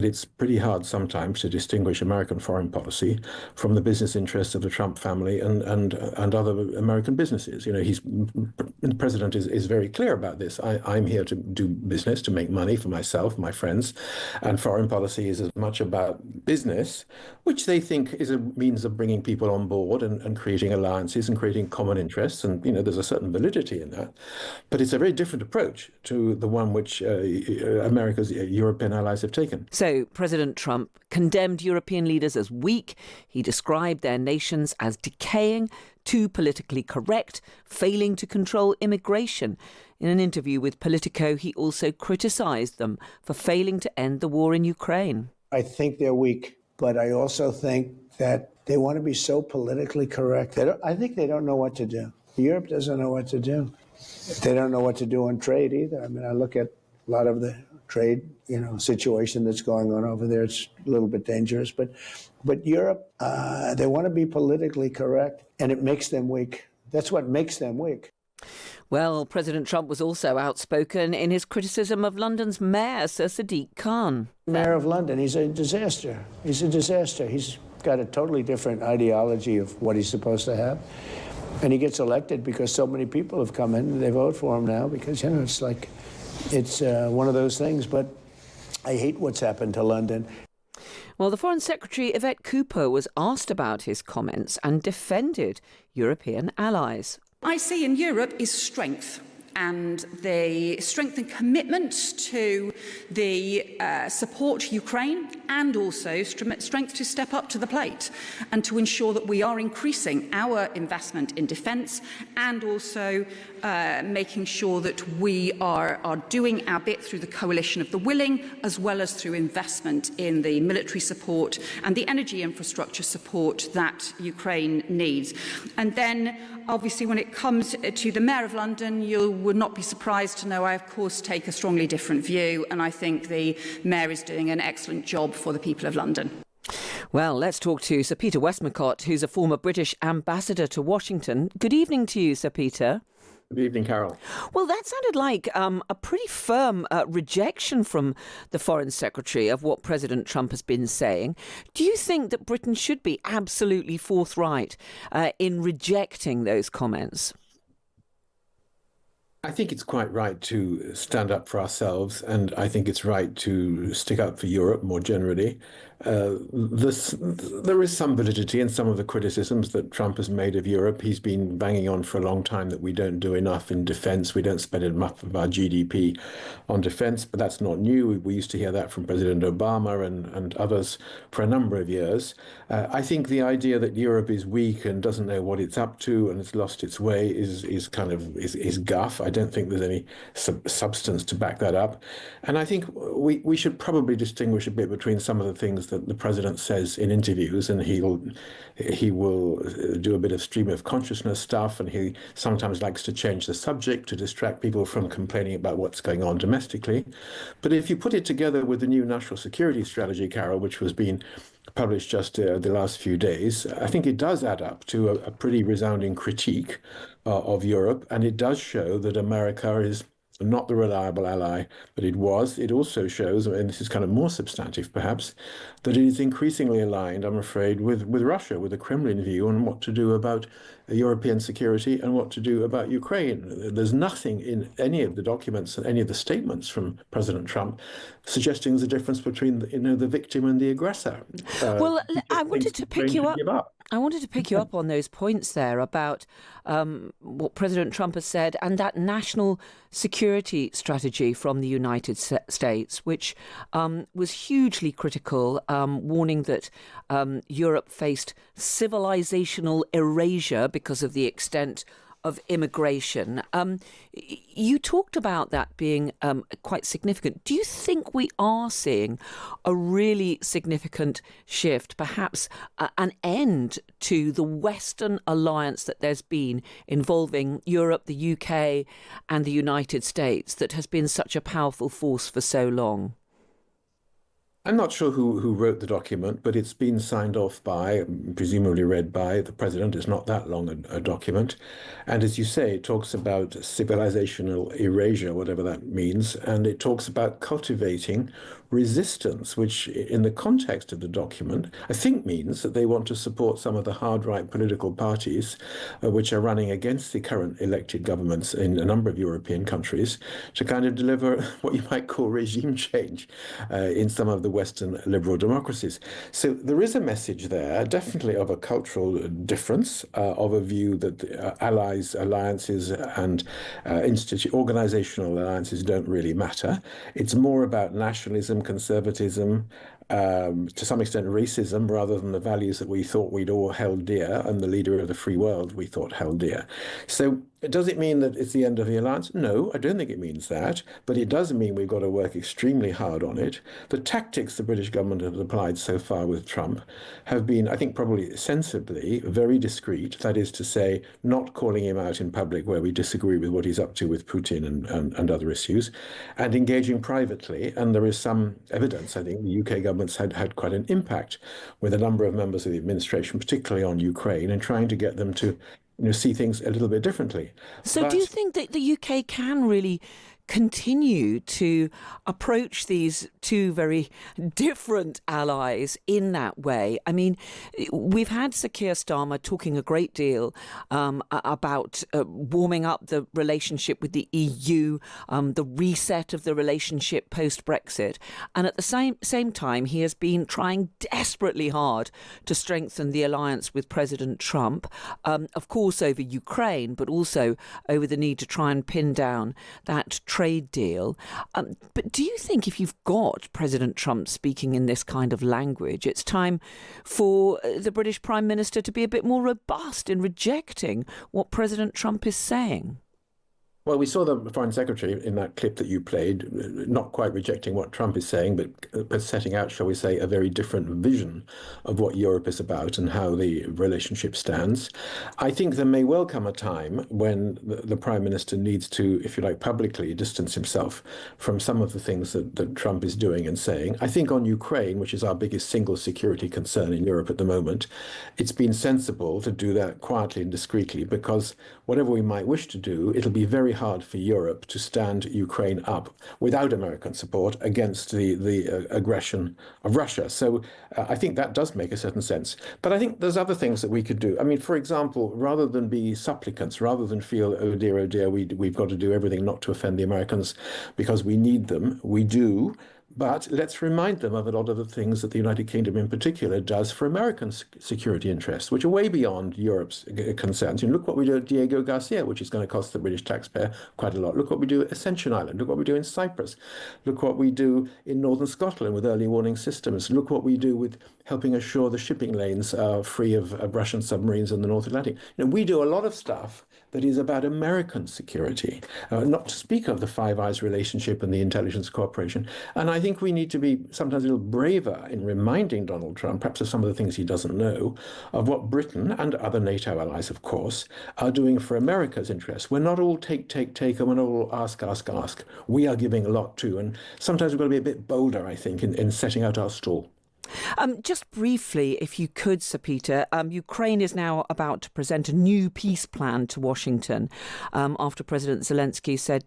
It's pretty hard sometimes to distinguish American foreign policy from the business interests of the Trump family and other American businesses. The president is very clear about this. I'm here to do business, to make money for myself, my friends, and foreign policy is as much about business, which they think is a means of bringing people on board and creating alliances and creating common interests. And, there's a certain validity in that. But it's a very different approach to the one which America's European allies have taken. So President Trump condemned European leaders as weak. He described their nations as decaying, too politically correct, failing to control immigration. In an interview with Politico, he also criticised them for failing to end the war in Ukraine. I think they're weak, but I also think that they want to be so politically correct. I think they don't know what to do. Europe doesn't know what to do. They don't know what to do on trade either. I mean, I look at a lot of the trade, situation that's going on over there. It's a little bit dangerous, but Europe, they want to be politically correct, and it makes them weak. That's what makes them weak. Well, President Trump was also outspoken in his criticism of London's mayor, Sir Sadiq Khan. Mayor of London, he's a disaster. He's a disaster. He's got a totally different ideology of what he's supposed to have. And he gets elected because so many people have come in and they vote for him now because, it's one of those things. But I hate what's happened to London. Well, the Foreign Secretary, Yvette Cooper, was asked about his comments and defended European allies. I see in Europe is strength, and the strength and commitment to the support to Ukraine, and also strength to step up to the plate and to ensure that we are increasing our investment in defence, and also making sure that we are doing our bit through the coalition of the willing, as well as through investment in the military support and the energy infrastructure support that Ukraine needs. And then, obviously, when it comes to the Mayor of London, you would not be surprised to know I, of course, take a strongly different view, and I think the Mayor is doing an excellent job for the people of London. Well, let's talk to Sir Peter Westmacott, who's a former British ambassador to Washington. Good evening to you, Sir Peter. Good evening, Carol. Well, that sounded like a pretty firm rejection from the Foreign Secretary of what President Trump has been saying. Do you think that Britain should be absolutely forthright in rejecting those comments? I think it's quite right to stand up for ourselves, and I think it's right to stick up for Europe more generally. There is some validity in some of the criticisms that Trump has made of Europe. He's been banging on for a long time that we don't do enough in defense. We don't spend enough of our GDP on defense, but that's not new. We used to hear that from President Obama and others for a number of years. I think the idea that Europe is weak and doesn't know what it's up to and it's lost its way is guff. I don't think there's any substance to back that up. And I think we should probably distinguish a bit between some of the things that the president says in interviews, and he will do a bit of stream of consciousness stuff, and he sometimes likes to change the subject to distract people from complaining about what's going on domestically. But if you put it together with the new national security strategy, Carol, which was being published just the last few days, I think it does add up to a pretty resounding critique of Europe, and it does show that America is not the reliable ally that it was. It also shows, and this is kind of more substantive perhaps, that it is increasingly aligned, I'm afraid, with Russia, with the Kremlin view on what to do about European security and what to do about Ukraine. There's nothing in any of the documents and any of the statements from President Trump suggesting there's a difference between the victim and the aggressor. Well, I wanted to pick you up. I wanted to pick you up on those points there about what President Trump has said and that national security strategy from the United States, which was hugely critical, warning that Europe faced civilizational erasure because of the extent of immigration. You talked about that being quite significant. Do you think we are seeing a really significant shift, perhaps an end to the Western alliance that there's been involving Europe, the UK and the United States that has been such a powerful force for so long? I'm not sure who wrote the document, but it's been signed off by, presumably read by the president. It's not that long a document. And as you say, it talks about civilizational erasure, whatever that means. And it talks about cultivating resistance, which in the context of the document, I think means that they want to support some of the hard right political parties which are running against the current elected governments in a number of European countries to kind of deliver what you might call regime change in some of the Western liberal democracies. So there is a message there, definitely of a cultural difference, of a view that allies, alliances, and organizational alliances don't really matter. It's more about nationalism, conservatism, to some extent racism, rather than the values that we thought we'd all held dear and the leader of the free world we thought held dear. So does it mean that it's the end of the alliance? No, I don't think it means that, but it does mean we've got to work extremely hard on it. The tactics the British government has applied so far with Trump have been, I think, probably sensibly very discreet. That is to say, not calling him out in public where we disagree with what he's up to with Putin and other issues, and engaging privately. And there is some evidence, I think, the UK government's had quite an impact with a number of members of the administration, particularly on Ukraine, and trying to get them to see things a little bit differently. So do you think that the UK can really continue to approach these two very different allies in that way? I mean, we've had Sir Keir Starmer talking a great deal about warming up the relationship with the EU, the reset of the relationship post-Brexit. And at the same time, he has been trying desperately hard to strengthen the alliance with President Trump, of course over Ukraine, but also over the need to try and pin down that trade deal. But do you think if you've got President Trump speaking in this kind of language, it's time for the British Prime Minister to be a bit more robust in rejecting what President Trump is saying? Well, we saw the Foreign Secretary in that clip that you played, not quite rejecting what Trump is saying, but setting out, shall we say, a very different vision of what Europe is about and how the relationship stands. I think there may well come a time when the Prime Minister needs to, if you like, publicly distance himself from some of the things that Trump is doing and saying. I think on Ukraine, which is our biggest single security concern in Europe at the moment, it's been sensible to do that quietly and discreetly, because whatever we might wish to do, it'll be very hard for Europe to stand Ukraine up without American support against the aggression of Russia. So I think that does make a certain sense. But I think there's other things that we could do. I mean, for example, rather than be supplicants, rather than feel, oh dear, we've got to do everything not to offend the Americans because we need them, we do. But let's remind them of a lot of the things that the United Kingdom in particular does for American security interests, which are way beyond Europe's concerns. Look what we do at Diego Garcia, which is going to cost the British taxpayer quite a lot. Look what we do at Ascension Island. Look what we do in Cyprus. Look what we do in northern Scotland with early warning systems. Look what we do with helping assure the shipping lanes are free of Russian submarines in the North Atlantic. We do a lot of stuff that is about American security, not to speak of the Five Eyes relationship and the intelligence cooperation. And I think we need to be sometimes a little braver in reminding Donald Trump, perhaps of some of the things he doesn't know, of what Britain and other NATO allies, of course, are doing for America's interests. We're not all take, and we're not all ask. We are giving a lot too. And sometimes we've got to be a bit bolder, I think, in setting out our stall. Just briefly, if you could, Sir Peter, Ukraine is now about to present a new peace plan to Washington after President Zelensky said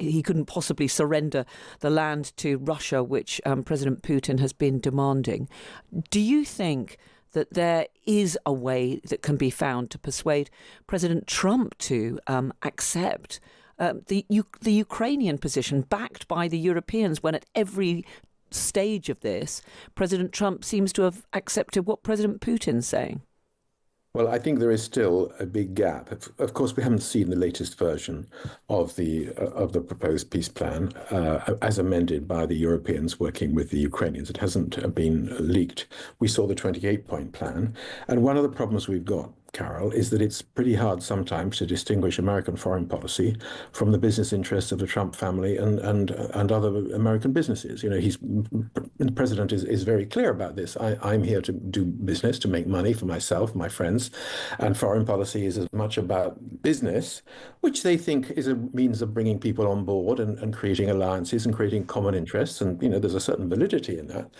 he couldn't possibly surrender the land to Russia, which President Putin has been demanding. Do you think that there is a way that can be found to persuade President Trump to accept the Ukrainian position backed by the Europeans, when at every stage of this, President Trump seems to have accepted what President Putin's saying? Well, I think there is still a big gap. Of course, we haven't seen the latest version of the proposed peace plan as amended by the Europeans working with the Ukrainians. It hasn't been leaked. We saw the 28-point plan. And one of the problems we've got, Carol, is that it's pretty hard sometimes to distinguish American foreign policy from the business interests of the Trump family and other American businesses. The president is very clear about this. I'm here to do business, to make money for myself, my friends, and foreign policy is as much about business, which they think is a means of bringing people on board and creating alliances and creating common interests. And, there's a certain validity in that.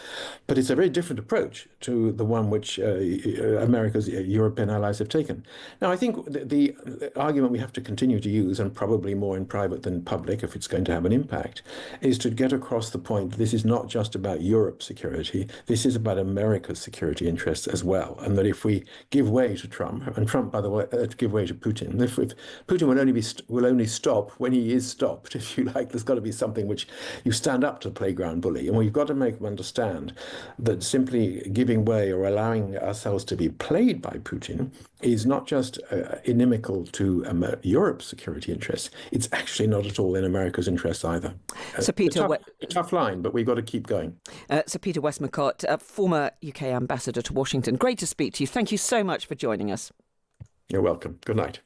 But it's a very different approach to the one which America's European allies have taken. Now, I think the argument we have to continue to use, and probably more in private than public if it's going to have an impact, is to get across the point that this is not just about Europe's security, this is about America's security interests as well. And that if we give way to Trump, and Trump, by the way, give way to Putin, if Putin will only stop when he is stopped, if you like. There's got to be something which you stand up to the playground bully. And we've got to make them understand that simply giving way or allowing ourselves to be played by Putin is not just inimical to Europe's security interests. It's actually not at all in America's interests either. Sir Peter, a tough line, but we've got to keep going. Sir Peter Westmacott, former UK ambassador to Washington. Great to speak to you. Thank you so much for joining us. You're welcome. Good night.